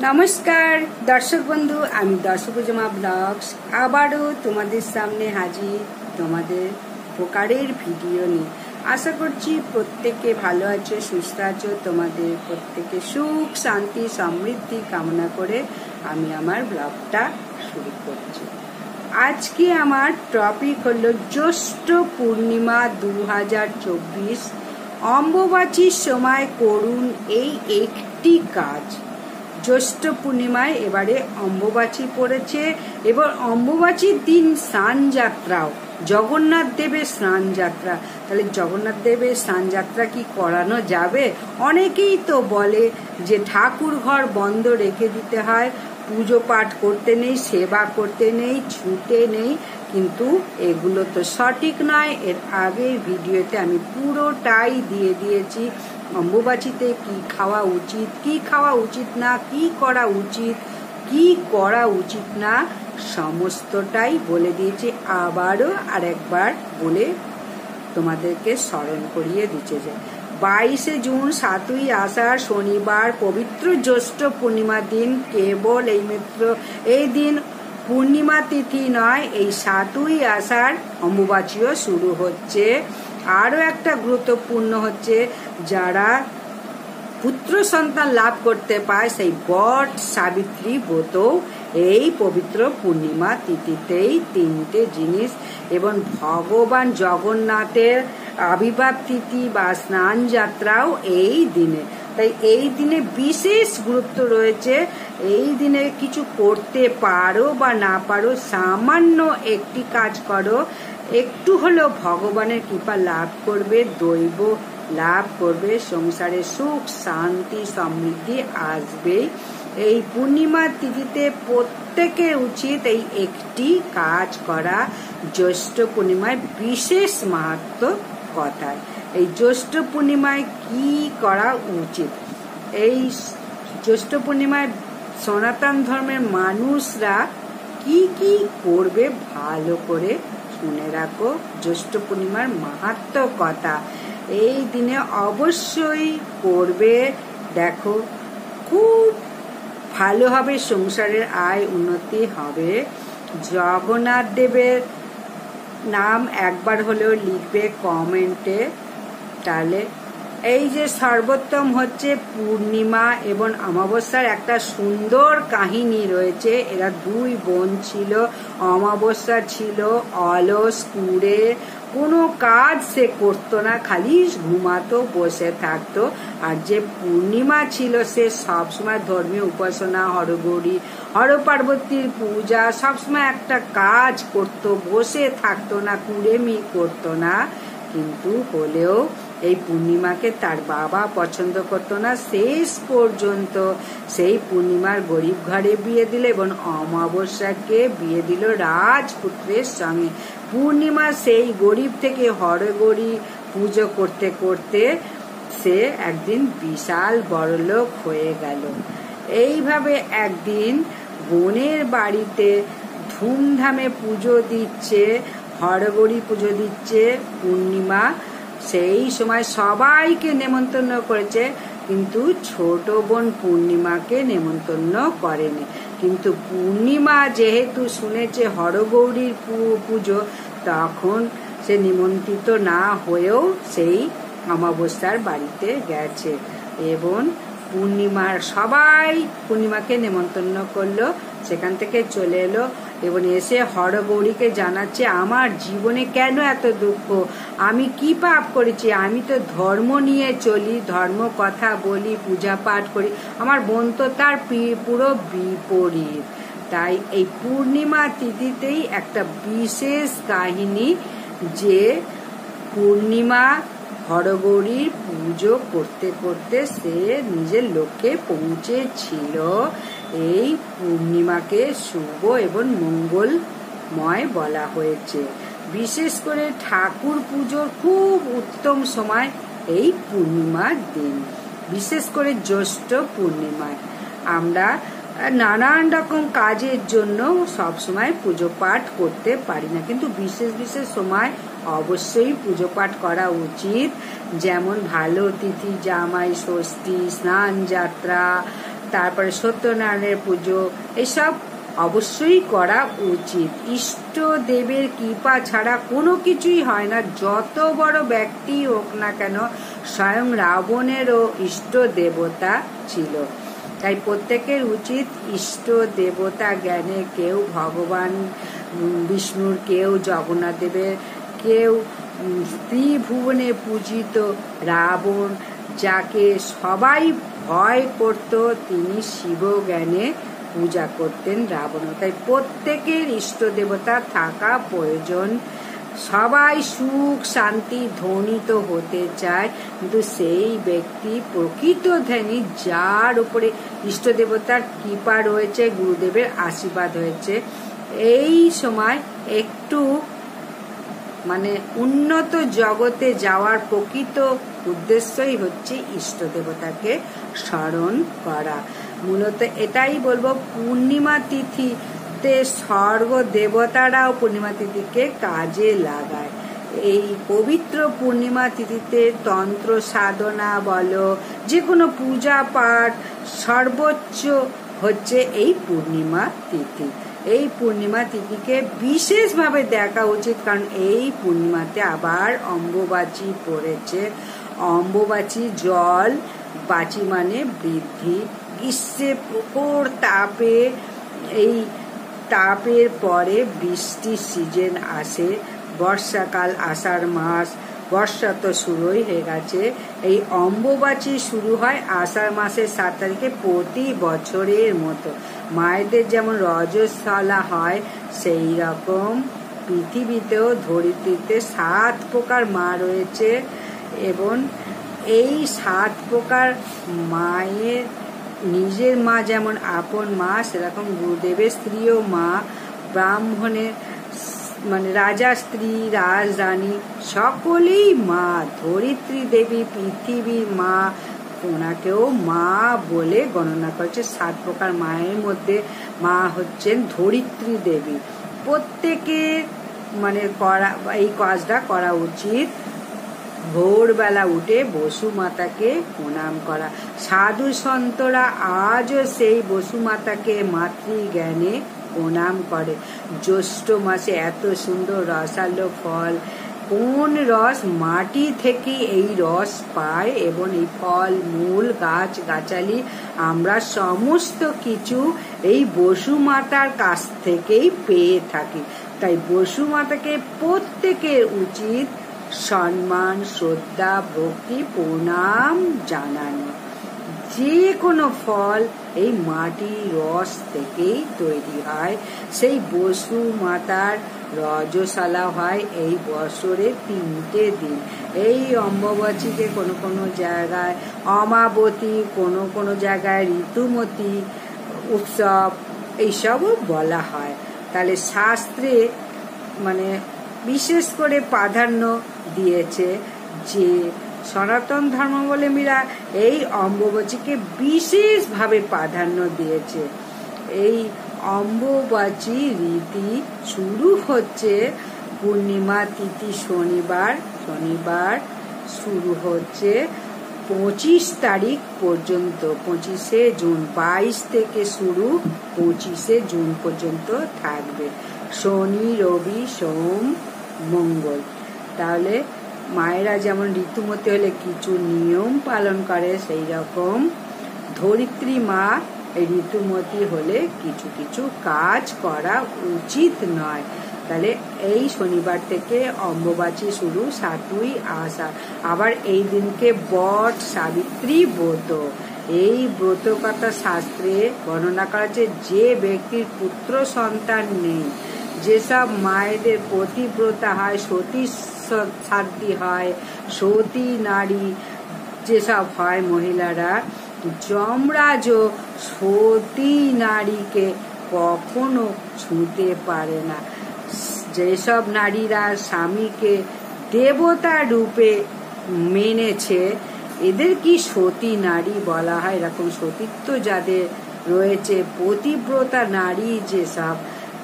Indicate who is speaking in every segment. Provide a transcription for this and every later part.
Speaker 1: নমস্কার দর্শক বন্ধু, আমি দর্শকজমা ব্লগস আবারও তোমাদের সামনে হাজির তোমাদের উপকারের ভিডিও নিয়ে। আশা করছি প্রত্যেকে ভালো আছো, সুস্থ আছো। তোমাদের প্রত্যেকে সুখ শান্তি সমৃদ্ধি কামনা করে আমি আমার ব্লগটা শুরু করছি। আজকে আমার টপিক হলো জ্যৈষ্ঠ পূর্ণিমা 2024। অম্বুবাচীর সময় করুন এই একটি কাজ। জ্যৈষ্ঠ পূর্ণিমায় এবারে অম্বুবাচী পড়েছে এবং অম্বুবাচীর দিন স্নান যাত্রাও, জগন্নাথ দেবের স্নান যাত্রা। তাহলে জগন্নাথ দেবের স্নান যাত্রা কি করানো যাবে? অনেকেই তো বলে যে ঠাকুর ঘর বন্ধ রেখে দিতে হয়, পুজো পাঠ করতে নেই, সেবা করতে নেই, ছুটে নেই, কিন্তু এগুলো তো সঠিক নয়। এর আগের ভিডিওতে আমি পুরোটাই দিয়ে দিয়েছি অম্বুবাচীতে কি খাওয়া উচিত, কি খাওয়া উচিত না, কি করা উচিত, কি করা উচিত না, সমস্তটাই বলে দিয়েছি। আবারও আরেকবার বলে তোমাদেরকে স্মরণ করিয়ে দিতে যায়। 22শে জুন 7ই আষাঢ় শনিবার পবিত্র জ্যৈষ্ঠ পূর্ণিমার দিন। কেবল এই দিন পূর্ণিমা তিথি নয়, এই 7ই আষাঢ় অম্বুবাচীও শুরু হচ্ছে। আরও একটা গুরুত্বপূর্ণ হচ্ছে, যারা পুত্র সন্তান লাভ করতে পায় সেই বট সাবিত্রী ব্রত এই পবিত্র পূর্ণিমা তিথিতেই। তিনটে জিনিস এবং ভগবান জগন্নাথের আবির্ভাব তিথি বা স্নান যাত্রাও এই দিনে। তাই এই দিনে বিশেষ গুরুত্ব রয়েছে। এই দিনে কিছু করতে পারো বা না পারো, সামান্য একটি কাজ করো, একটু হলেও ভগবানের কৃপা লাভ করবে, দৈব লাভ করবে, সংসারে সুখ শান্তি সমৃদ্ধি আসবে। এই পূর্ণিমার তিথিতে প্রত্যেকের উচিত এই একটি কাজ করা। জ্যৈষ্ঠ পূর্ণিমায় বিশেষ মাহাত্ম্য কথায় এই জ্যৈষ্ঠ পূর্ণিমায় কি করা উচিত। এই জ্যৈষ্ঠ পূর্ণিমায় সনাতন ধর্মের মানুষরা কি কি করবে ভালো করে শুনে রাখো। জ্যৈষ্ঠ পূর্ণিমার মাহাত্ম্য কথা এই দিনে অবশ্যই করবে। দেখো, খুব ভালো হবে, সংসারের আয় উন্নতি হবে। জগন্নাথ দেবের নাম একবার হলেও লিখবে কমেন্টে। তাহলে এই যে সর্বোত্তম হচ্ছে পূর্ণিমা এবং অমাবস্যার একটা সুন্দর কাহিনী রয়েছে। এরা দুই বোন ছিল। অমাবস্যা ছিল অলস, কুড়ে, কোনো কাজ সে করতো না, খালি ঘুমাতো, বসে থাকতো। আর যে পূর্ণিমা ছিল সে সবসময় ধর্মীয় উপাসনা, হরগৌরী, হরপার্বতীর পূজা, সবসময় একটা কাজ করতো, বসে থাকতো না, কুড়েমি করতো না। কিন্তু হলেও এই পূর্ণিমাকে তার বাবা পছন্দ করতো না। শেষ পর্যন্ত সেই পূর্ণিমার গরিব ঘরে বিয়ে দিল এবং অমাবস্যাকে বিয়ে দিল রাজপুত্রের সঙ্গে। পূর্ণিমা সেই গরিব থেকে হরগৌরী পুজো করতে করতে সে একদিন বিশাল বড়লোক হয়ে গেল। এইভাবে একদিন বোনের বাড়িতে ধুমধামে পুজো দিচ্ছে, হরগৌরী পুজো দিচ্ছে পূর্ণিমা। সেই সময় সবাইকে নেমন্তন্ন করেছে, কিন্তু ছোট বোন পূর্ণিমাকে নেমন্তন্ন করেনি। কিন্তু পূর্ণিমা যেহেতু শুনেছে হরগৌরীর পুজো, তখন সে নিমন্ত্রিত না হয়েও সেই অমাবস্যার বাড়িতে গেছে এবং পূর্ণিমার সবাই পূর্ণিমাকে নেমন্তন্ন করলো। সেখান থেকে চলে এলো এবং এসে হরগৌরীকে জানাচ্ছে, আমার জীবনে কেন এত দুঃখ, আমি কি পাপ করেছি, আমি তো ধর্ম নিয়ে চলি, ধর্ম কথা বলি, পূজা পাঠ করি, আমার বোন তো তার পুরো বিপরীত। তাই এই পূর্ণিমা তিথিতেই একটা বিশেষ কাহিনী, যে পূর্ণিমা হরগৌরীর পুজো করতে করতে সে নিজের লক্ষ্যে পৌঁছেছিল। এই পূর্ণিমাকে শুভ এবং মঙ্গলময় বলা হয়েছে। বিশেষ করে ঠাকুর পুজোর খুব উত্তম সময় এই পূর্ণিমার দিন, বিশেষ করে জ্যৈষ্ঠ পূর্ণিমায়। আমরা নানান রকম কাজের জন্য সব সময় পুজো পাঠ করতে পারি না, কিন্তু বিশেষ বিশেষ সময় অবশ্যই পুজো পাঠ করা উচিত। যেমন ভালো তিথি, জামাই ষষ্ঠী, স্নান যাত্রা, তারপরে সত্যনারায়ণের পুজো, এসব অবশ্যই করা উচিত। ইষ্ট দেবের কৃপা ছাড়া কোনো কিছুই হয় না, যত বড় ব্যক্তি হোক না কেন। স্বয়ং রাবণেরও ইষ্ট দেবতা ছিল। তাই প্রত্যেকের উচিত ইষ্ট দেবতা জ্ঞানে, কেউ ভগবান বিষ্ণুর, কেউ জগন্নাথ দেবের, কেউ ত্রিভুবনে পূজিত রাবণ, যাকে সবাই ভয় করত, তিনি শিব জ্ঞানে পূজা করতেন রাবণ। তাই প্রত্যেকের ইষ্ট দেবতা থাকা প্রয়োজন। সবাই সুখ শান্তি ধ্বনিত হতে চায়, কিন্তু সেই ব্যক্তি প্রকৃত ধ্যানী, যার উপরে ইষ্ট দেবতার কৃপা রয়েছে, গুরুদেবের আশীর্বাদ হয়েছে, এই সময় একটু উন্নত জগতে যাওয়ার প্রকৃত উদ্দেশ্যই হচ্ছে ইষ্ট দেবতাকে স্মরণ করা। মূলত এটাই বলবো, পূর্ণিমা তিথিতে স্বর্গ দেবতারাও পূর্ণিমা তিথিকে কাজে লাগায়। এই পবিত্র পূর্ণিমা তিথিতে তন্ত্র সাধনা বলো, যে কোনো পূজা পাঠ সর্বোচ্চ হচ্ছে এই পূর্ণিমা তিথি। এই পূর্ণিমা তিথিকে বিশেষভাবে দেখা উচিত, কারণ এই পূর্ণিমাতে আবার অম্বুবাচী পড়েছে। অম্বুবাচী জল, বাচী মানে বৃদ্ধি। গ্রীষ্মে প্রখর তাপে, এই তাপের পরে বৃষ্টির সিজন আসে। বর্ষাকাল, আষাঢ় মাস, বর্ষা তো শুরুই হয়ে গেছে। এই অম্বুবাচী শুরু হয় আষাঢ় মাসের 7 তারিখে প্রতি বছরের মতো। মায়েদের যেমন রজস্বলা হয়, সেই রকম পৃথিবীতেও ধরিত্রীতে 7 প্রকার মা রয়েছে, এবং এই 7 প্রকার মায়ের নিজের মা যেমন আপন মা, সেরকম গুরুদেবের স্ত্রীও মা, ব্রাহ্মণের রাজা স্ত্রী, রাজরানী সকলেই মা। ধরিত্রী দেবী পৃথিবীর মা, ওনাকেও মা বলে গণনা করেছে। 7 প্রকার মায়ের মধ্যে মা হচ্ছেন ধরিত্রী দেবী। প্রত্যেকে এই কাজটা করা উচিত। ভোরবেলা উঠে বসুমাতাকে প্রণাম করা। সাধু সন্তরা আজও সেই বসুমাতাকে মাতৃজ্ঞানে প্রণাম করে। জ্যৈষ্ঠ মাসে এত সুন্দর রসালো ফল, কোন রস? মাটি থেকে এই রস পায়, এবং এই ফল মূল গাছ গাছালি আমরা সমস্ত কিছু এই বসুমাতার কাছ থেকেই পেয়ে থাকি। তাই বসুমাতাকে প্রত্যেকের উচিত সম্মান, শ্রদ্ধা, ভক্তি, প্রণাম জানানো। যে কোনো ফল এই মাটির রস থেকেই তৈরি হয়। সেই বসুমাতার রজস্বলা হয় এই বছরে 3টে দিন। এই অম্বুবাচীকে কোনো কোনো জায়গায় অমাবতী, কোনো কোনো জায়গায় ঋতুমতী উৎসব, এইসবও বলা হয়। তাহলে শাস্ত্রে বিশেষ করে প্রাধান্য দিয়েছে যে সনাতন ধর্মাবলম্বীরা এই অম্বুবাচীকে বিশেষভাবে প্রাধান্য দিয়েছে। এই অম্বুবাচী রীতি শুরু হচ্ছে পূর্ণিমা তিথি শনিবার শুরু হচ্ছে 25 তারিখ পর্যন্ত, 25শে জুন। 22 থেকে শুরু, 25শে জুন পর্যন্ত থাকবে। শনি, রবি, সোম, মঙ্গল। তাহলে মায়েরা যেমন ঋতুমতী হলে কিছু নিয়ম পালন করে, সেই রকম ধরিত্রী মা ঋতুমতী হলে কিছু কিছু কাজ করা উচিত নয়। তাহলে এই শনিবার থেকে অম্বুবাচী শুরু, 7ই আষাঢ়। আবার এই দিনকে বট সাবিত্রী ব্রত। এই ব্রত কথা শাস্ত্রে বর্ণনা করা আছে, যে ব্যক্তির পুত্র সন্তান নেই, যেসব মায়েদের পতিব্রতা হয়, সতী সাধ্বী হয়, সতী নারী যেসব হয় মহিলারা, যমরাজও সতী নারীকে কখনো ছুঁতে পারে না। যেসব নারীরা স্বামীকে দেবতা রূপে মেনেছে, এদের কি সতী নারী বলা হয়। এরকম সতীত্ব যাদের রয়েছে, পতিব্রতা নারী যেসব,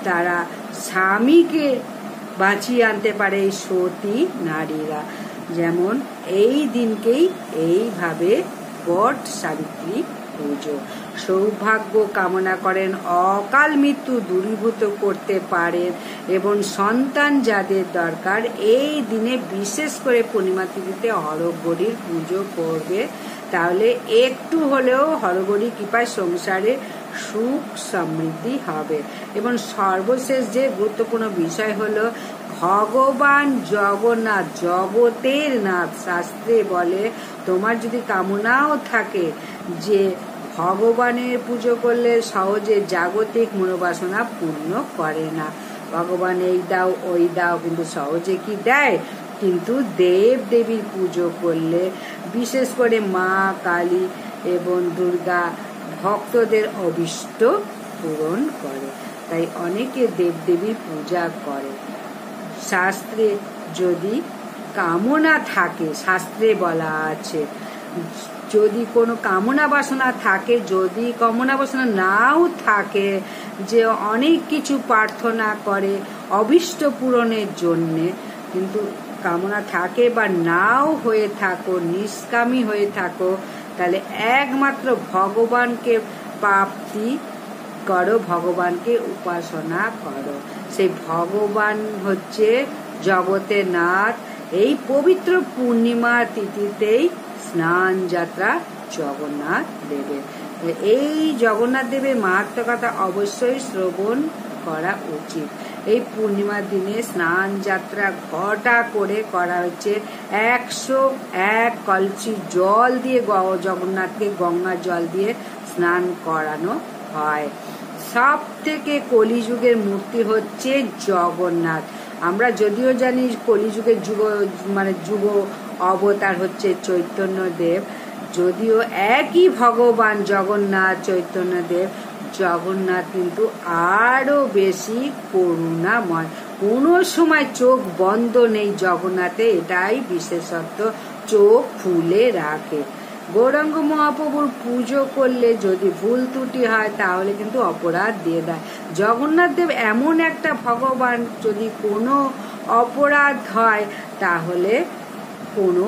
Speaker 1: তারা স্বামীকে বাঁচিয়ে আনতে পারে এই সতী নারীরা। যেমন এই দিনকেই এইভাবে বট সাবিত্রী পুজো। সৌভাগ্য কামনা করেন, অকাল মৃত্যু দূরীভূত করতে পারেন এবং সন্তান যাদের দরকার এই দিনে বিশেষ করে পূর্ণিমা তিথিতে হরগৌরীর পুজো করবে, তাহলে একটু হলেও হরগৌরী কৃপায় সংসারে সুখ সমৃদ্ধি হবে। এবং সর্বশেষ যে গুরুত্বপূর্ণ বিষয় হলো ভগবান জগন্নাথ জগতের নাথ। শাস্ত্রে বলে তোমার যদি কামনাও থাকে যে ভগবানের পুজো করলে সহজে জাগতিক মনোবাসনা পূর্ণ করে না, ভগবান এই দাও ওই দাও কিন্তু সহজে কি দেয়, কিন্তু দেব দেবীর পুজো করলে বিশেষ করে মা কালী এবং দুর্গা ভক্তদের অভীষ্ট পূরণ করে, তাই অনেকে দেবদেবীর পূজা করে। শাস্ত্রে যদি কামনা থাকে, শাস্ত্রে বলা আছে যদি কোনো কামনা বাসনা থাকে, যদি কামনা বাসনা নাও থাকে, যে অনেক কিছু প্রার্থনা করে অভীষ্ট পূরণের জন্যে, কিন্তু কামনা থাকে বা নাও হয়ে থাকো, নিষ্কামী হয়ে থাকো, তাহলে একমাত্র ভগবানকে প্রাপ্তি করো, ভগবানকে উপাসনা করো। সেই ভগবান হচ্ছে জগতের নাথ। এই পবিত্র পূর্ণিমা তিথিতেই স্নান যাত্রা জগন্নাথ দেবের। এই জগন্নাথ দেবের মাহাত্ম্য কথা অবশ্যই শ্রবণ করা উচিত। এই পূর্ণিমার দিনে স্নান যাত্রা ঘটা করে করা হচ্ছে। 101 কলসি জল দিয়ে জগন্নাথকে গঙ্গার জল দিয়ে স্নান করানো হয়। সব থেকে কলিযুগের মূর্তি হচ্ছে জগন্নাথ। আমরা যদিও জানি কলিযুগের যুগ অবতার হচ্ছে চৈতন্যদেব, যদিও একই ভগবান জগন্নাথ চৈতন্যদেব, জগন্নাথ কিন্তু আরো বেশি করুণাময়। কোনো সময় চোখ বন্ধ নেই জগন্নাথে, এটাই বিশেষত্ব, চোখ খুলে রাখে। গৌরাঙ্গ মহাপ্রভুর পুজো করলে যদি ভুল ত্রুটি হয় তাহলে কিন্তু অপরাধ দিয়ে দেয়। জগন্নাথ দেব এমন একটা ভগবান, যদি কোনো অপরাধ হয় তাহলে কোনো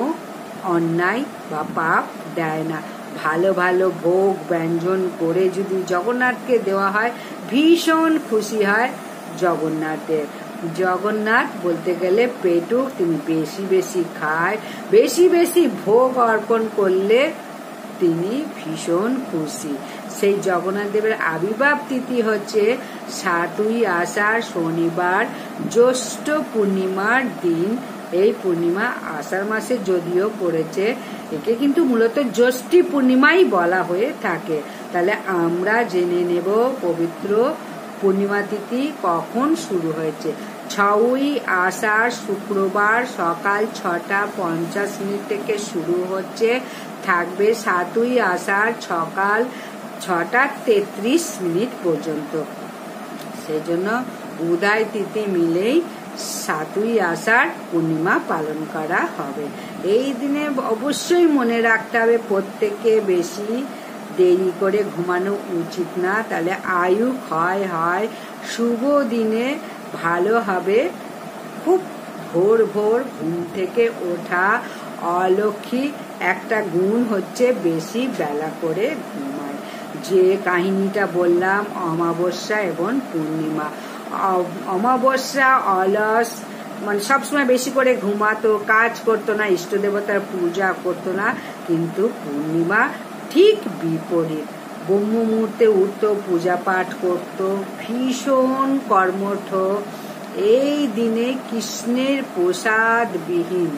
Speaker 1: অন্যায় বা পাপ দেয় না। ভালো ভালো ভোগ ব্যঞ্জন করে যদি জগন্নাথকে দেওয়া হয়, ভীষণ খুশি হয় জগন্নাথ দেব। জগন্নাথ বলতে গেলে পেটুক, তিনি বেশি বেশি খায়, বেশি বেশি ভোগ অর্পণ করলে তিনি ভীষণ খুশি। সেই জগন্নাথ দেবের আবির্ভাব তিথি হচ্ছে 7ই আষাঢ় শনিবার, জ্যৈষ্ঠ পূর্ণিমার দিন। এই পূর্ণিমা আষাঢ় মাসে যদিও পড়েছে, একে কিন্তু মূলত জ্যৈষ্ঠী পূর্ণিমাই বলা হয়ে থাকে। তাহলে আমরা জেনে নেব পবিত্র পূর্ণিমা তিথি কখন শুরু হয়েছে। 6ই আষাঢ় শুক্রবার সকাল 6:50 থেকে শুরু হচ্ছে, থাকবে 7ই আষাঢ় সকাল 6:33 পর্যন্ত। সেই জন্য উদয় তিথি মিলেই 7ই আষাঢ় পূর্ণিমা পালন করা হবে। এই দিনে অবশ্যই মনে রাখতে হবে প্রত্যেকে বেশি দেরি করে ঘুমানো উচিত না, তাহলে আয়ু ক্ষয় হয়। শুভ দিনে ভালো হবে খুব ভোর ভোর ঘুম থেকে ওঠা। অলৌকিক একটা গুণ হচ্ছে বেশি বেলা করে ঘুমায়। যে কাহিনীটা বললাম অমাবস্যা এবং পূর্ণিমা, অমাবস্যা অলস সবসময় বেশি করে ঘুমাতো, কাজ করতো না, ইষ্ট দেবতার পূজা করতো না, কিন্তু পূর্ণিমা ঠিক বিপরীত, ব্রহ্ম মুহূর্তে উঠতো, পূজা পাঠ করতো, ভীষণ কর্মঠ। এই দিনে কৃষ্ণের প্রসাদ বিহীন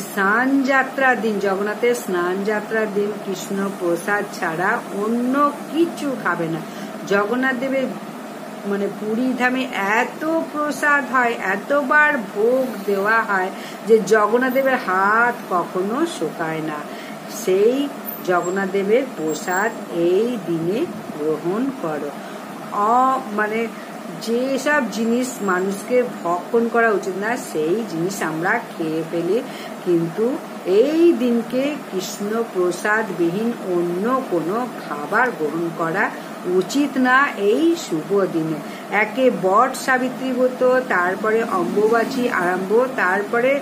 Speaker 1: স্নান যাত্রার দিন, জগন্নাথের স্নান যাত্রার দিন কৃষ্ণ প্রসাদ ছাড়া অন্য কিছু খাবে না। জগন্নাথ দেবের পুরী ধামে এত প্রসাদ হয়, এতবার ভোগ দেওয়া হয় যে জগন্নাথ দেবের হাত কখনো শুকায় না। সেই জগন্নাথ দেবের প্রসাদ এই দিনে গ্রহণ করো। যেসব জিনিস মানুষকে ভক্ষণ করা উচিত না সেই জিনিস আমরা খেয়ে ফেলি, কিন্তু এই দিনকে কৃষ্ণ প্রসাদ বিহীন অন্য কোনো খাবার গ্রহণ করা উচিত না। এই শুভ দিনে একে বট সাবিত্রী ব্রত, তারপরে অম্বুবাচী আরম্ভ, তারপরে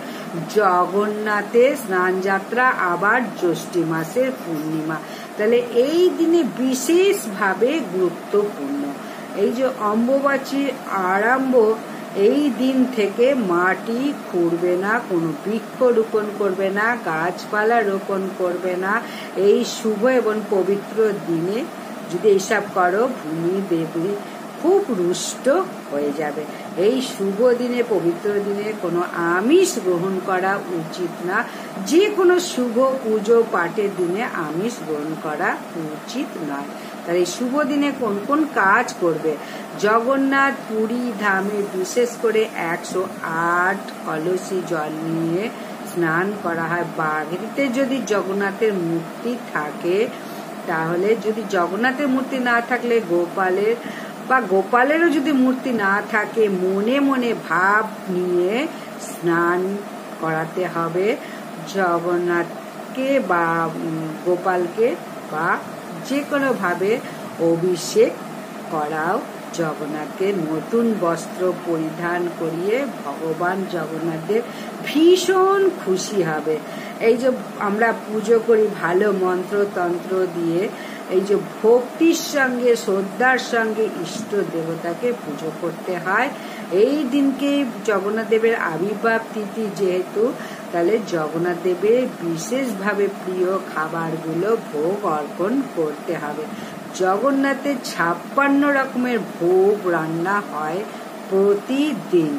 Speaker 1: জগন্নাথের স্নান যাত্রা, আবার জ্যৈষ্ঠী মাসের পূর্ণিমা। তাহলে এই দিনে বিশেষভাবে গুরুত্বপূর্ণ। এই যে অম্বুবাচী আরম্ভ, এই দিন থেকে মাটি খুঁড়বে না, কোনো বৃক্ষ রোপণ করবে না, গাছপালা রোপণ করবে না। এই শুভ এবং পবিত্র দিনে যদি এইসব করো, ভূমি দেবী খুব রুষ্ট হয়ে যাবে। এই শুভ দিনে, পবিত্র দিনে কোনো আমিষ গ্রহণ করা উচিত না। যে কোনো শুভ পুজো পাঠের দিনে আমিষ গ্রহণ করা উচিত নয়। তার এই শুভ দিনে কোন কোন কাজ করবে? জগন্নাথ পুরী ধামে বিশেষ করে 108 কলসি জল নিয়ে স্নান করা হয়। বাড়িতে যদি জগন্নাথের মূর্তি থাকে, তাহলে যদি জগন্নাথের মূর্তি না থাকলে গোপালেরও যদি মূর্তি না থাকে, মনে মনে ভাব নিয়ে স্নান করাতে হবে জগন্নাথকে বা গোপালকে, বা যে কোনো ভাবে অভিষেক করাও জগন্নাথকে নতুন বস্ত্র পরিধান করিয়ে ভগবান জগন্নাথের ভীষণ খুশি হবে। এই যে আমরা পুজো করি ভালো মন্ত্রতন্ত্র দিয়ে, এই যে ভক্তির সঙ্গে শ্রদ্ধার সঙ্গে ইষ্ট দেবতাকে পুজো করতে হয়। এই দিনকে জগন্নাথ দেবের আবির্ভাব তিথি যেহেতু, তাহলে জগন্নাথ দেবের বিশেষভাবে প্রিয় খাবারগুলো ভোগ অর্পণ করতে হবে। জগন্নাথের 56 রকমের ভোগ রান্না হয় প্রতিদিন।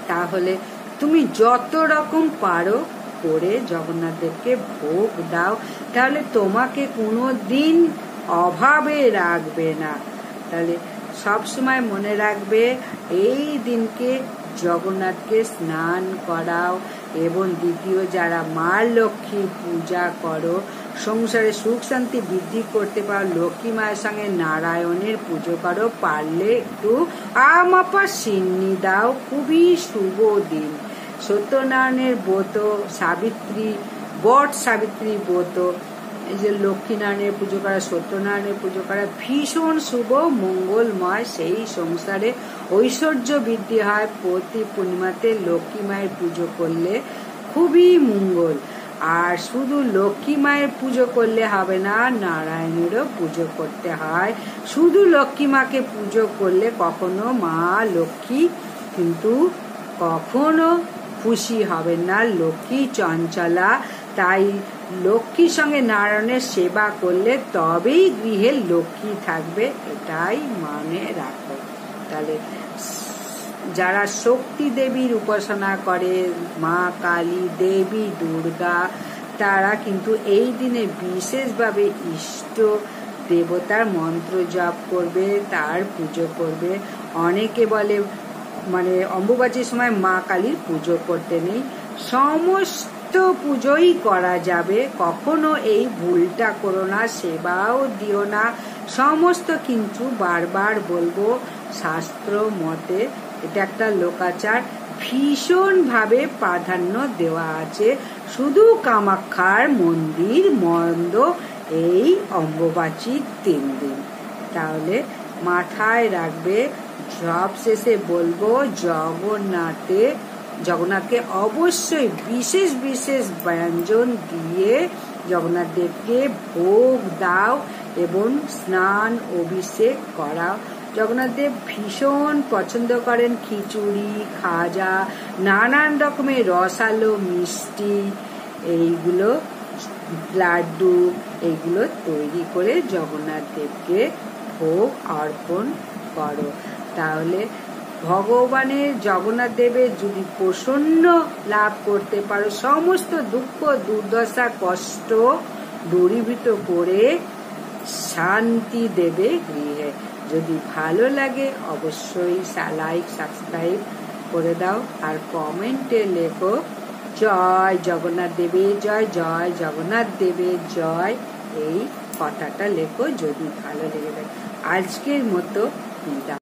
Speaker 1: তাহলে তুমি যত রকম পারো করে জগন্নাথ দেবকে ভোগ দাও, তাহলে তোমাকে কোনো দিন অভাবে রাখবে না। তাহলে সবসময় মনে রাখবে, এই দিনকে জগন্নাথকে স্নান করাও। এবং দ্বিতীয়, যারা মা লক্ষ্মী পূজা করো, সংসারে সুখ শান্তি বৃদ্ধি করতে পারো, লক্ষ্মী মায়ের সঙ্গে নারায়ণের পুজো করো, পারলে একটু আমাপা সিন্নি দাও। খুবই শুভ দিন। সত্যনারায়ণের ব্রত, বট সাবিত্রী ব্রত, এই যে লক্ষ্মীনারায়ণের পুজো করা, সত্যনারায়ণের পুজো করা ভীষণ শুভ মঙ্গলময়। সেই সংসারে ঐশ্বর্য বৃদ্ধি হয়। প্রতি পূর্ণিমাতে লক্ষ্মী মায়ের পুজো করলে খুবই মঙ্গল। আর শুধু লক্ষ্মী মায়ের পুজো করলে হবে না, নারায়ণেরও পুজো করতে হয়। শুধু লক্ষ্মী মাকে পুজো করলে কখনো মা লক্ষ্মী কিন্তু কখনো খুশি হবেন না। লক্ষ্মী চঞ্চলা, তাই লক্ষ্মীর সঙ্গে নারায়ণের সেবা করলে তবেই গৃহে লক্ষ্মী থাকবে, এটাই মনে রাখো। তাহলে যারা শক্তি দেবীর উপাসনা করে, মা কালী, দেবী দুর্গা, তারা কিন্তু এই দিনে বিশেষভাবে ইষ্ট দেবতার মন্ত্র জপ করবে, তার পুজো করবে। অনেকে বলে অম্বুবাচীর সময় মা কালীর পুজো করতে নেই। সমস্ত পুজোই করা যাবে, কখনো এই ভুলটা করো না, সেবাও দিও না। সমস্ত কিন্তু বারবার বলবো, শাস্ত্র মতে এটা একটা লোকাচার, ভীষণভাবে প্রাধান্য দেওয়া আছে। শুধু কামাখ্যার মন্দির বন্ধ এই অম্বুবাচীর 3 দিন। তাহলে মাথায় রাখবে, সব শেষে বলবো, জগন্নাথকে অবশ্যই বিশেষ বিশেষ ব্যঞ্জন দিয়ে জগন্নাথ দেবকে ভোগ দাও এবং স্নান অভিষেক করাও। জগন্নাথ দেব ভীষণ পছন্দ করেন খিচুড়ি, খাজা, নানান রকমের রসালো মিষ্টি, এইগুলো লাড্ডু, এইগুলো তৈরি করে জগন্নাথ দেবকে ভোগ অর্পণ করো। তাহলে ভগবানের জগন্নাথ দেবের যদি প্রসন্ন লাভ করতে পারো, সমস্ত দুঃখ দুর্দশা কষ্ট দূরীভূত করে শান্তি দেবে গৃহে। যদি ভালো লাগে অবশ্যই লাইক সাবস্ক্রাইব করে দাও, আর কমেন্টে লেখো জয় জগন্নাথ দেবের জয়, জয় জগন্নাথ দেবের জয়, এই কথাটা লেখো যদি ভালো লেগে থাকে। আজকের মতো বিদায়।